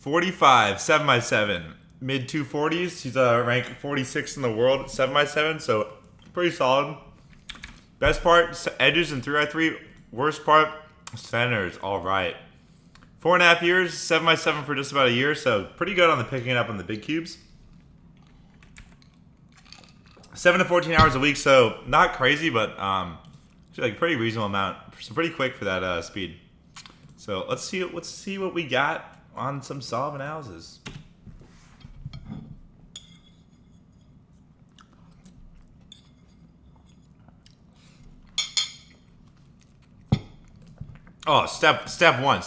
45, 7x7. Mid 240s. He's ranked 46 in the world at 7x7, so pretty solid. Best part, edges and 3x3. Worst part, centers. All right. 4.5 years, 7x7 for just about a year, so pretty good on the picking it up on the big cubes. 7 to 14 hours a week, so not crazy, but like pretty reasonable amount. So pretty quick for that speed. So let's see what we got on some solve analysis. Oh, step one.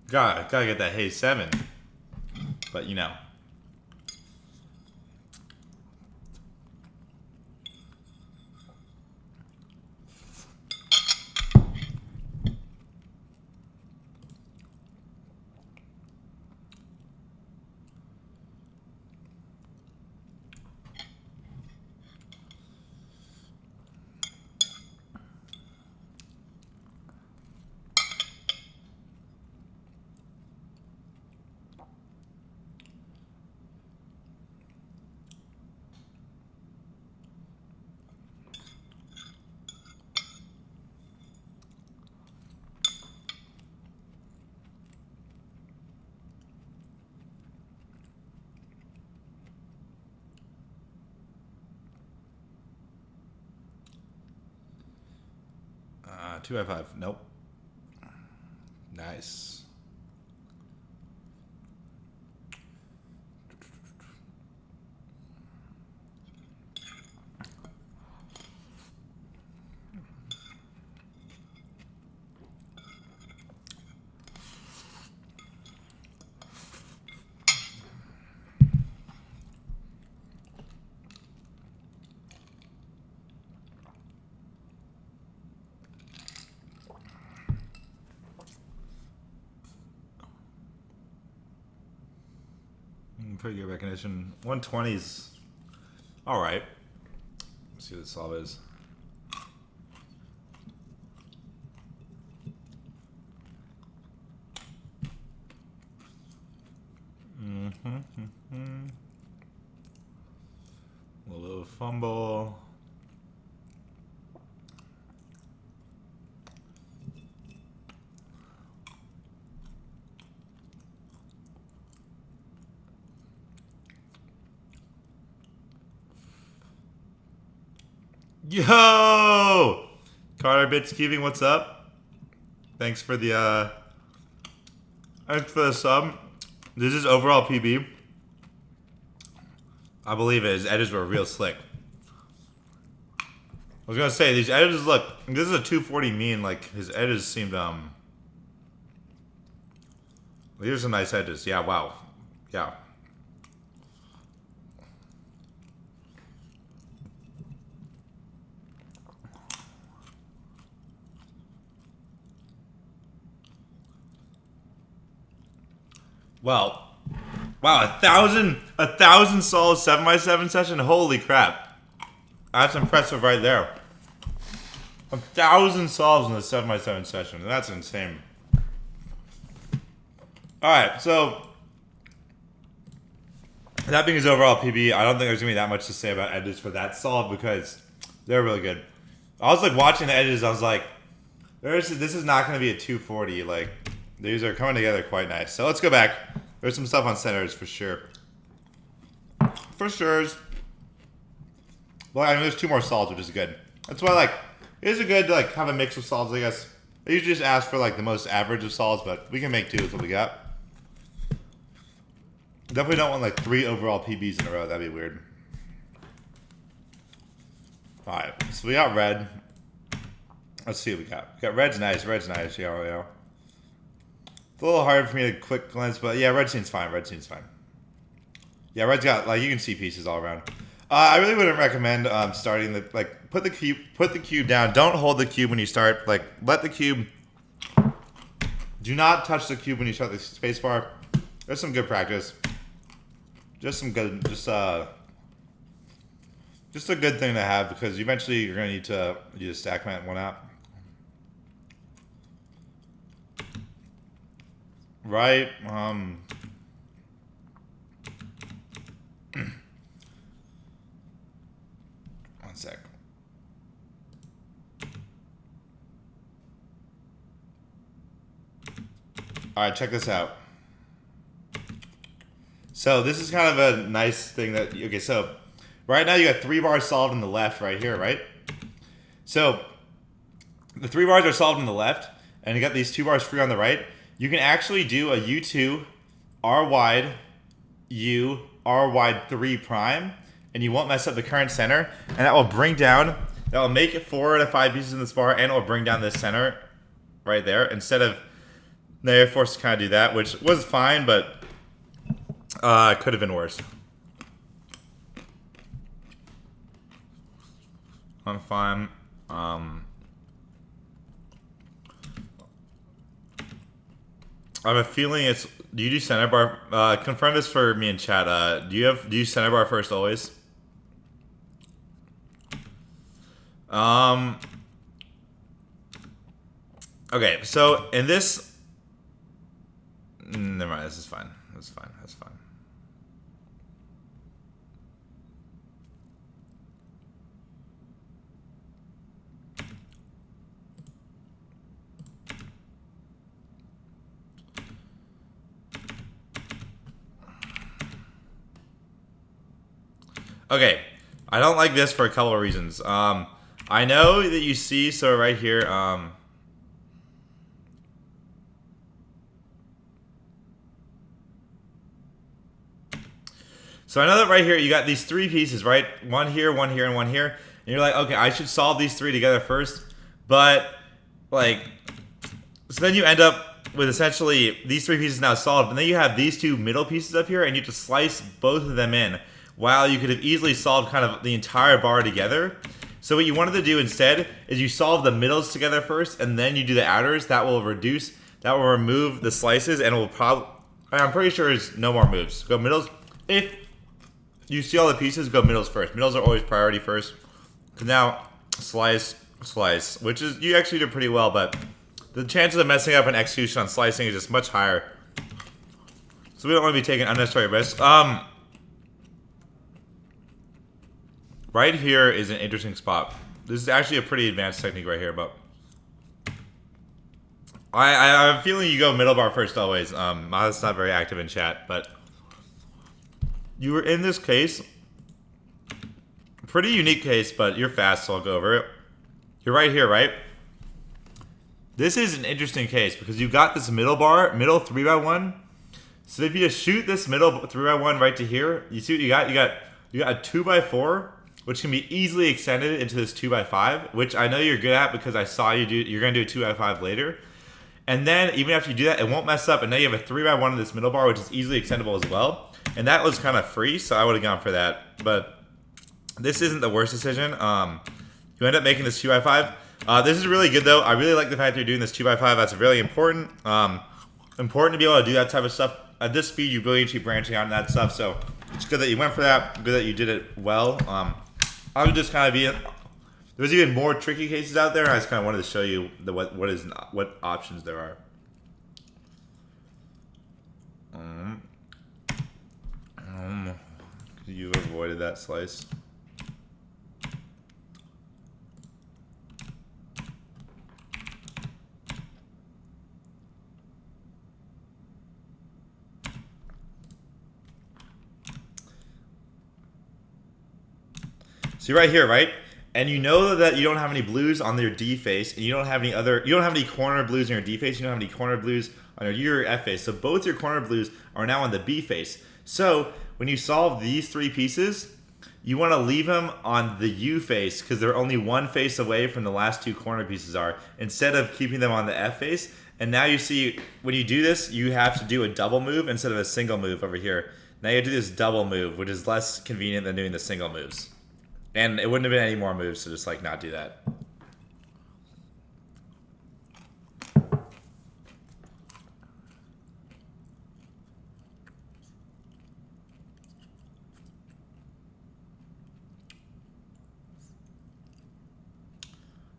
Gotta get that Hayes 7. But you know. Two by 5. Nope. Nice. Pretty good recognition. 120s. All right. Let's see what the solve is. A little fumble. Yo! Carter Bits Keeping, what's up? Thanks for the sub. This is overall PB. I believe his edges were real slick. I was gonna say these edges look. This is a 240 mean. Like his edges seemed These are some nice edges. Yeah. Wow. Yeah. Well, wow, 1,000 solves 7x7 session. Holy crap, that's impressive right there. 1,000 solves in the 7x7 session. That's insane. All right, so that being his overall PB, I don't think there's gonna be that much to say about edges for that solve because they're really good. I was like watching the edges. I was like, this is not gonna be a 240. Like. These are coming together quite nice. So let's go back. There's some stuff on centers for sure. For sure. Well, I mean, there's 2 more solids, which is good. That's why, like, it is a good to, like, have a mix of solids, I guess. I usually just ask for, like, the most average of solids, but we can make 2 with what we got. Definitely don't want, like, 3 overall PBs in a row. That'd be weird. Alright, so we got red. Let's see what we got. We got red's nice. Red's nice. Yeah. It's a little hard for me to quick glance, but yeah, red seems fine. Red seems fine. Yeah, red's got like you can see pieces all around. I really wouldn't recommend starting the put the cube down. Don't hold the cube when you start. Like let the cube. Do not touch the cube when you start the spacebar. There's some good practice. Just a good thing to have because eventually you're gonna need to use stack mat one app. right. One sec. All right, check this out. So this is kind of a nice thing that, okay, so right now you got 3 bars solved in the left right here, right? So the 3 bars are solved in the left, and you got these 2 bars free on the right. You can actually do a U2, R wide, U, R wide 3 prime, and you won't mess up the current center, and that will bring down, that will make it 4 out of 5 pieces in this bar, and it will bring down this center right there, instead of, now you're forced to kind of do that, which was fine, but it could have been worse. I'm fine. I have a feeling it's. Do you do center bar? Confirm this for me in chat. Do you center bar first always? Okay, so in this. Never mind. This is fine. That's fine. That's fine. Okay, I don't like this for a couple of reasons. I know that you see, so right here, so I know that right here you got these 3 pieces, right? One here, one here, and one here. And you're like, okay, I should solve these 3 together first. But, like, so then you end up with essentially these 3 pieces now solved. And then you have these 2 middle pieces up here, and you have to slice both of them in. While you could have easily solved kind of the entire bar together. So what you wanted to do instead is you solve the middles together first, and then you do the outers. That will remove the slices, and it will probably, I'm pretty sure there's no more moves. Go middles. If you see all the pieces, go middles first. Middles are always priority first. Because now, slice, which is, you actually did pretty well, but the chances of messing up an execution on slicing is just much higher. So we don't want to be taking unnecessary risks. Right here is an interesting spot. This is actually a pretty advanced technique right here, but I'm feeling you go middle bar first always. Mahith's not very active in chat, but you were in this case, pretty unique case, but you're fast, so I'll go over it. You're right here, right? This is an interesting case because you got this middle bar, middle 3x1. So if you just shoot this middle 3x1 right to here, you see what you got? You got a 2x4. Which can be easily extended into this 2x5, which I know you're good at because I saw you do. You're going to do a 2x5 later. And then even after you do that, it won't mess up. And now you have a 3x1 in this middle bar, which is easily extendable as well. And that was kind of free, so I would have gone for that. But this isn't the worst decision. You end up making this 2x5. This is really good, though. I really like the fact that you're doing this 2x5. That's really important. Important to be able to do that type of stuff. At this speed, you really need to be branching out and that stuff. So it's good that you went for that. Good that you did it well. I would just kind of be. There's even more tricky cases out there. I just kind of wanted to show you what options there are. You avoided that slice. So you're right here, right? And you know that you don't have any blues on your D face, and you don't have any corner blues on your D face, you don't have any corner blues on your F face. So both your corner blues are now on the B face. So when you solve these 3 pieces, you want to leave them on the U face because they're only 1 face away from the last 2 corner pieces are, instead of keeping them on the F face. And now you see, when you do this, you have to do a double move instead of a single move over here. Now you do this double move, which is less convenient than doing the single moves. And it wouldn't have been any more moves to just like not do that.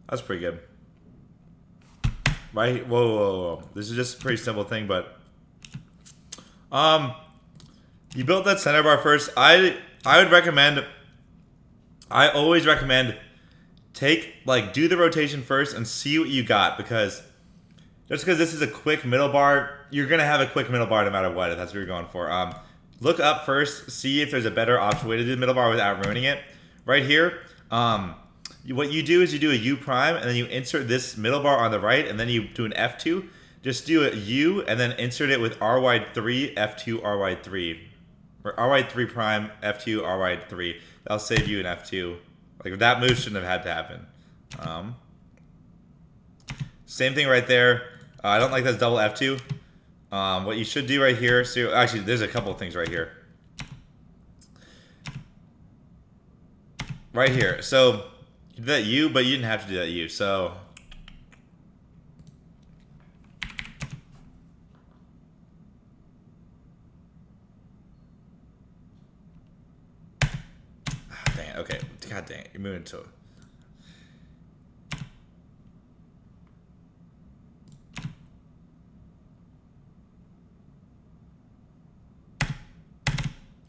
That's pretty good. Right? Whoa. This is just a pretty simple thing, but You built that center bar first. I would recommend. I always recommend do the rotation first and see what you got, because just because this is a quick middle bar, you're gonna have a quick middle bar no matter what if that's what you're going for. Look up first, see if there's a better option way to do the middle bar without ruining it. Right here, what you do is you do a U prime and then you insert this middle bar on the right and then you do an F2. Just do a U and then insert it with R wide 3, F2, R wide 3. Or R wide 3 prime, F2, R wide 3. That'll save you an F2. Like, that move shouldn't have had to happen. Same thing right there. I don't like this double F2. What you should do right here, so actually there's a couple of things right here. Right here. So you did that U, but you didn't have to do that U. So dang it. Okay. God dang it. You're moving to.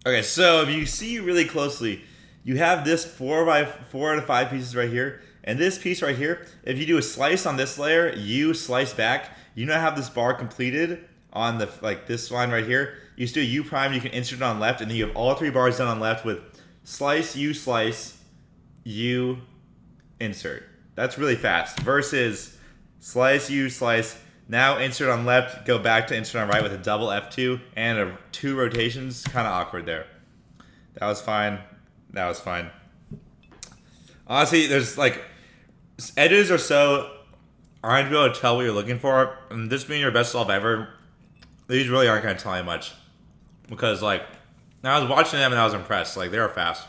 Okay, so if you see really closely, you have this 4 by 4 out of 5 pieces right here, and this piece right here, if you do a slice on this layer, you slice back, you now have this bar completed on the, like, this line right here. You just do a U prime, you can insert it on left, and then you have all 3 bars done on left with slice, U, insert. That's really fast. Versus slice, U, slice, now insert on left, go back to insert on right with a double F2 and 2 rotations. Kind of awkward there. That was fine. That was fine. Honestly, there's like, edges are so aren't be able to tell what you're looking for. And this being your best solve ever, these really aren't going to tell you much. Because, like, I was watching them and I was impressed. Like, they are fast.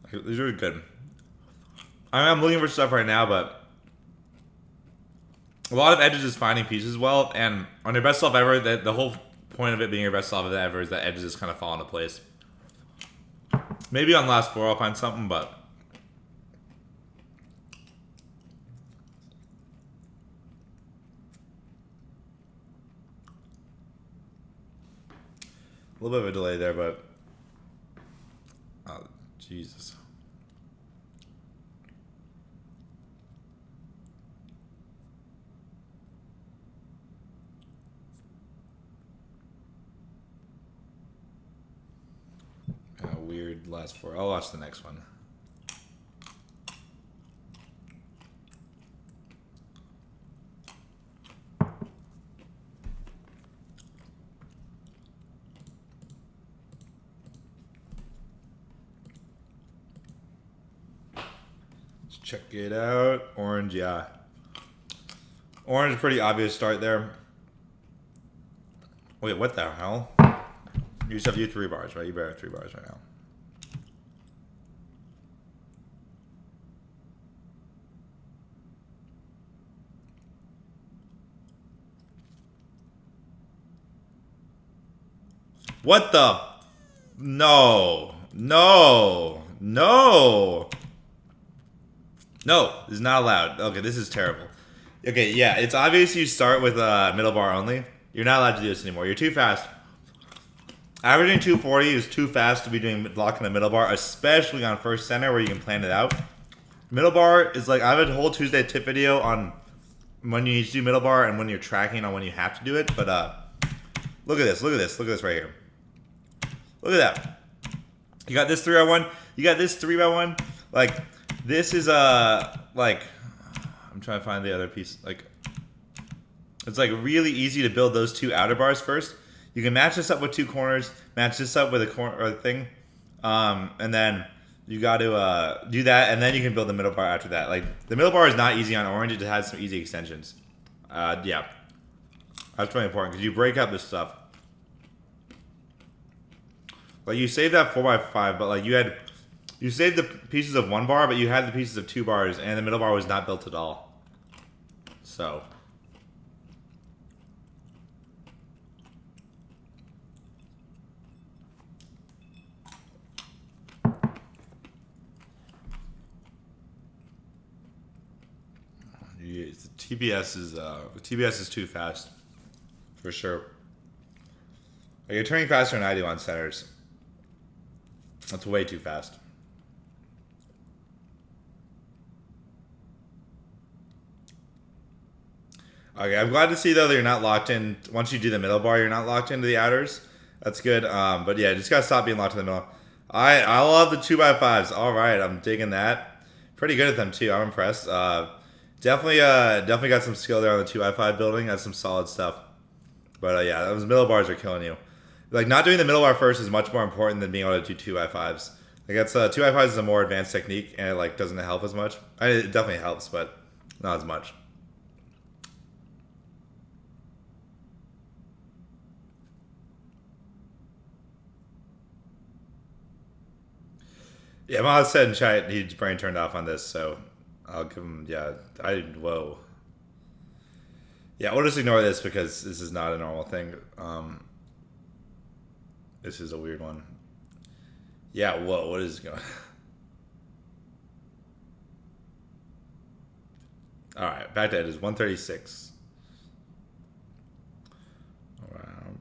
Like, these are good. I'm looking for stuff right now, but a lot of edges is finding pieces well, and on your best solve ever, the whole point of it being your best solve ever is that edges just kind of fall into place. Maybe on last 4 I'll find something, but a little bit of a delay there, but oh, Jesus. Weird last 4. I'll watch the next one. Let's check it out. Orange, yeah. Orange, pretty obvious start there. Wait, what the hell? You just have 3 bars, right? You better have 3 bars right now. What the? No. No. No. No. This is not allowed. Okay, this is terrible. Okay, yeah, it's obvious you start with a middle bar only. You're not allowed to do this anymore. You're too fast. Averaging 240 is too fast to be doing blocking the middle bar, especially on first center where you can plan it out. Middle bar is like, I have a whole Tuesday tip video on when you need to do middle bar and when you're tracking on when you have to do it. But look at this, look at this, look at this right here. Look at that. You got this 3x1. You got this 3x1. Like, this is like, I'm trying to find the other piece. Like, it's like really easy to build those 2 outer bars first. You can match this up with 2 corners, match this up with a corner or a thing, and then you got to do that, and then you can build the middle bar after that. Like, the middle bar is not easy on orange; it just has some easy extensions. Yeah, that's really important because you break up this stuff. Like, you saved that 4x5, but like you saved the pieces of 1 bar, but you had the pieces of 2 bars, and the middle bar was not built at all. So. TBS is too fast, for sure. You're turning faster than I do on centers. That's way too fast. Okay, I'm glad to see though that you're not locked in. Once you do the middle bar, you're not locked into the outers. That's good. But yeah, just gotta stop being locked in the middle. I love the 2x5s. All right, I'm digging that. Pretty good at them too. I'm impressed. Definitely got some skill there on the 2x5 building. That's some solid stuff. But yeah, those middle bars are killing you. Like not doing the middle bar first is much more important than being able to do 2x5s. Like that's 2x5s is a more advanced technique, and it like doesn't help as much. I mean, it definitely helps, but not as much. Yeah, Mahith said in chat his brain turned off on this, so I'll give him. Yeah, whoa. Yeah, we'll just ignore this because this is not a normal thing. This is a weird one. Yeah, whoa, what is going? All right, back to it is 136. Around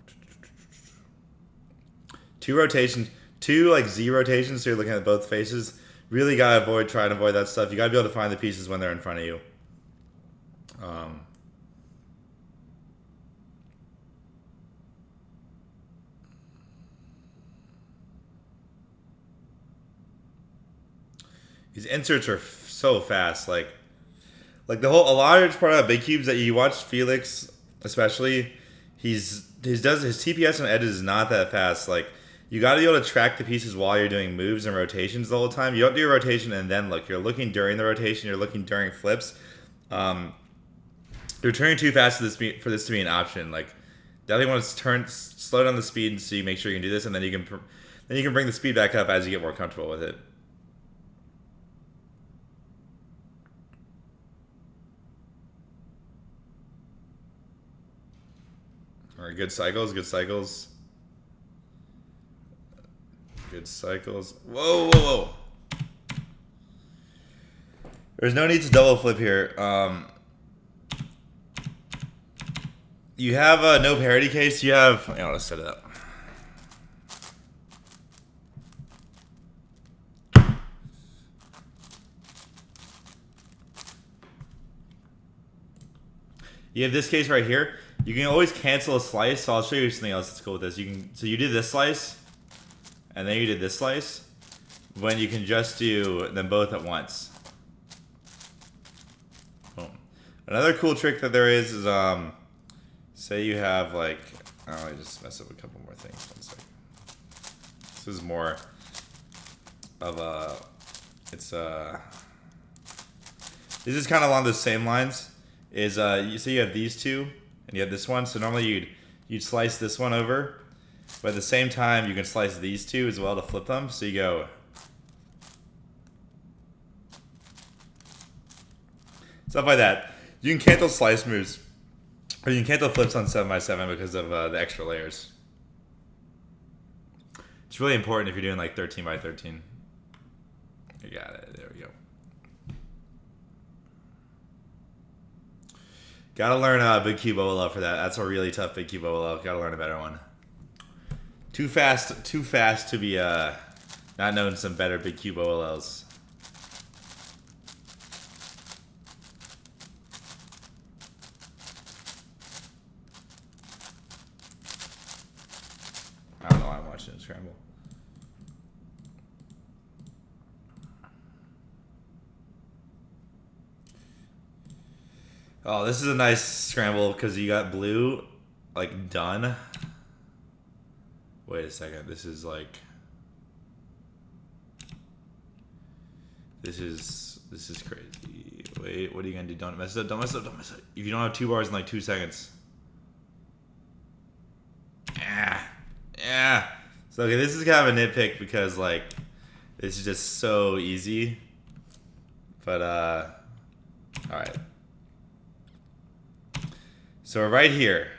2 rotations. 2 like Z rotations, so you're looking at both faces. Really gotta try and avoid that stuff. You gotta be able to find the pieces when they're in front of you. These inserts are so fast. Like the whole a large part of big cubes that you watch Felix, especially, his TPS on edges is not that fast. Like you got to be able to track the pieces while you're doing moves and rotations the whole time. You don't do a rotation and then look. You're looking during the rotation. You're looking during flips. You're turning too fast for this to be an option. Like definitely want to slow down the speed so you make sure you can do this, and then you can bring the speed back up as you get more comfortable with it. All right, good cycles, good cycles. Good cycles. Whoa, whoa, whoa. There's no need to double flip here. You have a no parity case. You have, let's set it up. You have this case right here. You can always cancel a slice, so I'll show you something else that's cool with this. So you did this slice, and then you did this slice, when you can just do them both at once. Boom. Another cool trick that there is say you have like, I just mess up a couple more things. 1 second. This is more of a, this is kind of along the same lines. So you have these two, and you have this one. So normally you'd slice this one over, but at the same time you can slice these two as well to flip them. So you go stuff like that. You can cancel slice moves, or you can cancel flips on 7x7 because of the extra layers. It's really important if you're doing like 13x13. You got it. There we go. Gotta learn big cube OLL for that. That's a really tough big cube OLL. Gotta learn a better one. Too fast to be not knowing some better big cube OLLs. I don't know why I'm watching it scramble. Oh, this is a nice scramble because you got blue, like, done. Wait a second. This is like... This is crazy. Wait, what are you going to do? Don't mess it up. Don't mess it up. Don't mess it up. If you don't have 2 bars in like 2 seconds. Yeah. So, okay, this is kind of a nitpick because, like, this is just so easy. But, alright. So right here,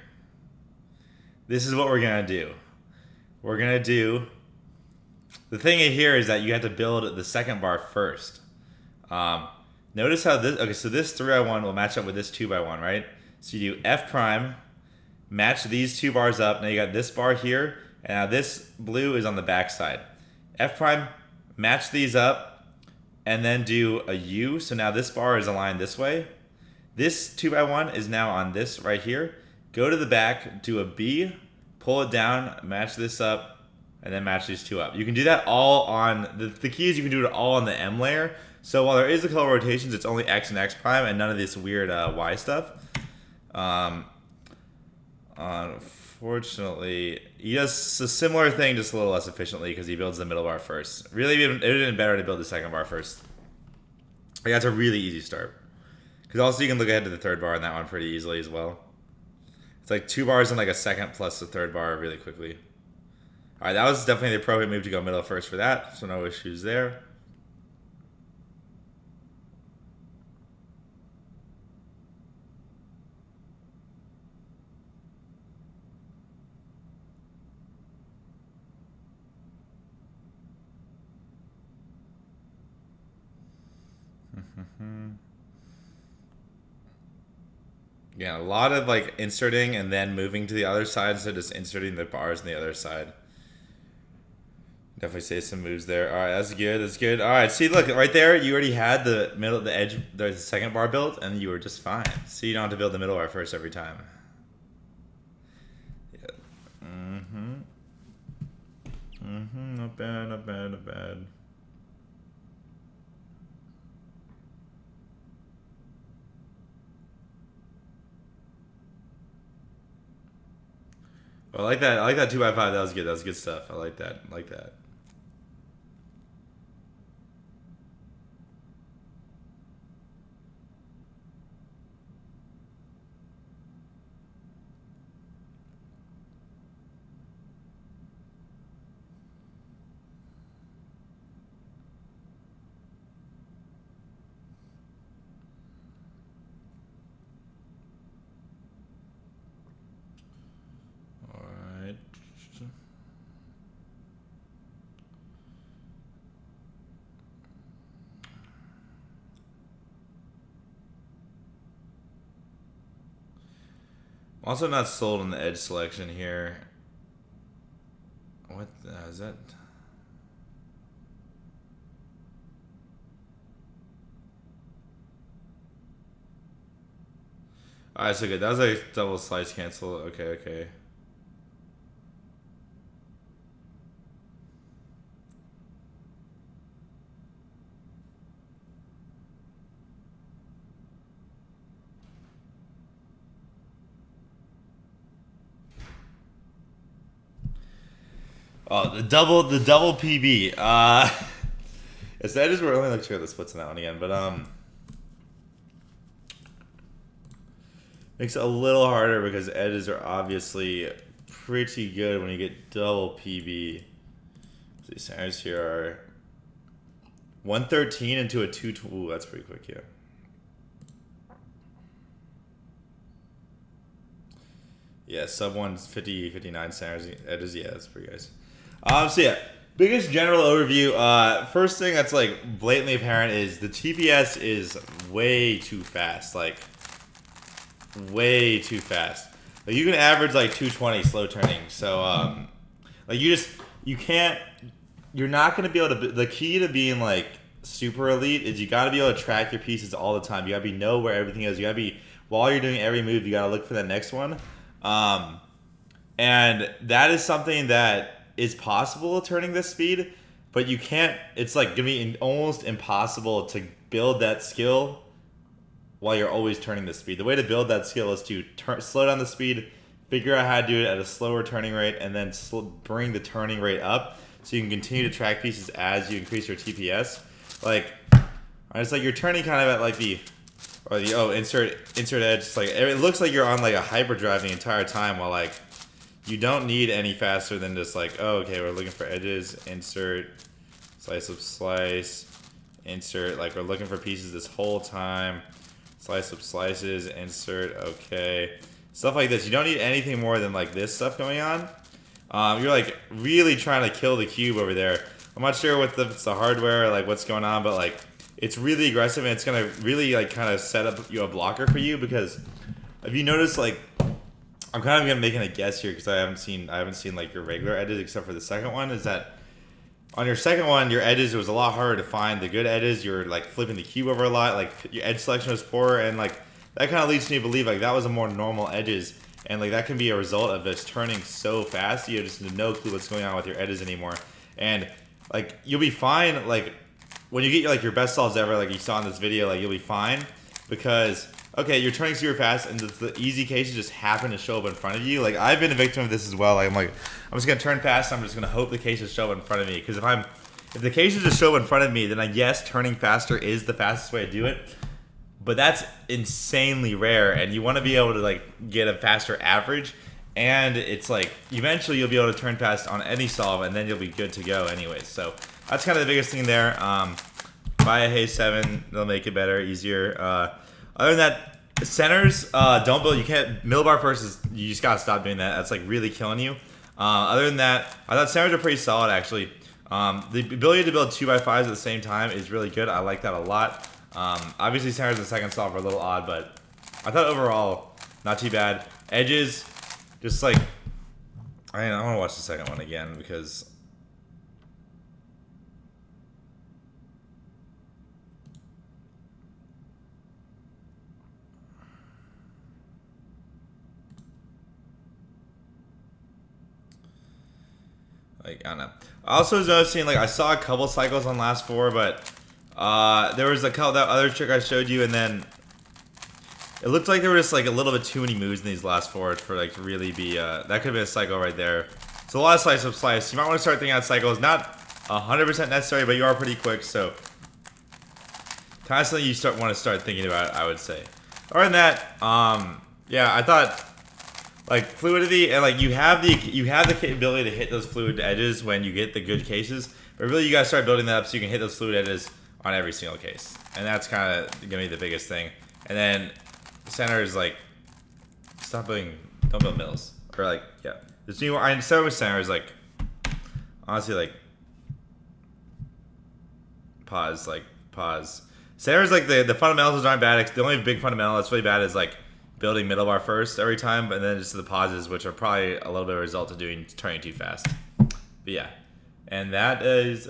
this is what we're going to do. We're going to do, the thing here is that you have to build the second bar first. Notice how this, okay, so this 3x1 will match up with this 2x1, right? So you do F prime, match these 2 bars up. Now you got this bar here. And now this blue is on the back side. F prime, match these up, and then do a U. So now this bar is aligned this way. This 2x1 is now on this right here. Go to the back, do a B, pull it down, match this up, and then match these two up. You can do that all on, the key is you can do it all on the M layer. So while there is the color rotations, it's only X and X prime and none of this weird Y stuff. Unfortunately, he does a similar thing, just a little less efficiently because he builds the middle bar first. Really, it would have been better to build the second bar first. Like, that's a really easy start. Because also you can look ahead to the third bar on that one pretty easily as well. It's like 2 bars and like a second plus the third bar really quickly. All right, that was definitely the appropriate move to go middle first for that, so no issues there. Yeah, a lot of like inserting and then moving to the other side instead of just inserting the bars on the other side. Definitely say some moves there. All right, that's good. That's good. All right, see, look right there. You already had the middle, the edge, the second bar built, and you were just fine. See, you don't have to build the middle bar first every time. Yeah. Not bad. Not bad. Not bad. I like that. I like that 2x5. That was good. That was good stuff. I like that. I like that. I'm also not sold on the edge selection here. What is that? Alright, so good. That was a double slice cancel. Okay, okay. Oh, the double PB. It's the edges were only like sure the splits in that one again, but makes it a little harder because edges are obviously pretty good when you get double PB. So these centers here are 113 into a 2. Ooh, that's pretty quick, yeah. Yeah, sub 150, 59 centers edges. Yeah, that's pretty nice. So yeah, biggest general overview. First thing that's like blatantly apparent is the TPS is way too fast. Like way too fast. Like you can average like 220 slow turning. So like you can't. You're not gonna be able to. The key to being like super elite is you got to be able to track your pieces all the time. You got to know where everything is. You got to be while you're doing every move. You got to look for that next one. And that is something that is possible turning this speed, but you can't. It's like gonna be almost impossible to build that skill while you're always turning the speed. The way to build that skill is to slow down the speed, figure out how to do it at a slower turning rate, and then bring the turning rate up so you can continue to track pieces as you increase your TPS. Like, it's like you're turning kind of at like insert edge. It's like it looks like you're on like a hyperdrive the entire time while like you don't need any faster than just like, oh, okay, we're looking for edges, insert, slice up slice, insert, like we're looking for pieces this whole time, slice up slices, insert, okay. Stuff like this. You don't need anything more than like this stuff going on. You're like really trying to kill the cube over there. I'm not sure if it's the hardware or like what's going on, but like it's really aggressive and it's gonna really like kind of set up a blocker for you because if you notice like I'm kind of making a guess here because I haven't seen like your regular edges except for the second one. Is that on your second one, your edges, it was a lot harder to find the good edges. You're like flipping the cube over a lot. Like your edge selection was poorer, and like that kind of leads me to believe like that was a more normal edges, and like that can be a result of just turning so fast. You just have no clue what's going on with your edges anymore, and like you'll be fine. Like when you get like your best solves ever, like you saw in this video, like you'll be fine because okay, you're turning super fast, and the easy cases just happen to show up in front of you. Like I'm been a victim of this as well. Like, I'm just gonna turn fast. I'm just gonna hope the cases show up in front of me. Because if the cases just show up in front of me, then I guess turning faster is the fastest way to do it. But that's insanely rare, and you want to be able to like get a faster average. And it's like eventually you'll be able to turn fast on any solve, and then you'll be good to go anyways. So that's kind of the biggest thing there. Buy a Hayes 7, they'll make it better, easier. Other than that, centers, don't build. You can't millibar first. You just gotta stop doing that. That's like really killing you. Other than that, I thought centers are pretty solid actually. The ability to build 2x5s at the same time is really good. I like that a lot. Obviously, centers and second solve are a little odd, but I thought overall not too bad. Edges, just like I want to watch the second one again because. Like, I don't know. I also was noticing, like, I saw a couple cycles on last four, but there was a couple, that other trick I showed you, and then it looked like there were just, like, a little bit too many moves in these last four for, like, to really be, that could have been a cycle right there. So a lot of slice up slice. You might want to start thinking out cycles. Not 100% necessary, but you are pretty quick, so constantly you want to start thinking about it, I would say. Other than that, yeah, I thought like fluidity and like you have the capability to hit those fluid edges when you get the good cases, but really you gotta start building that up so you can hit those fluid edges on every single case, and that's kind of gonna be the biggest thing. And then center is like don't build mills or like yeah. This new I start with center is like honestly like pause. Center is like the fundamentals aren't bad. The only big fundamental that's really bad is like building middle bar first every time, but then just the pauses, which are probably a little bit of a result of turning too fast. But yeah, and that is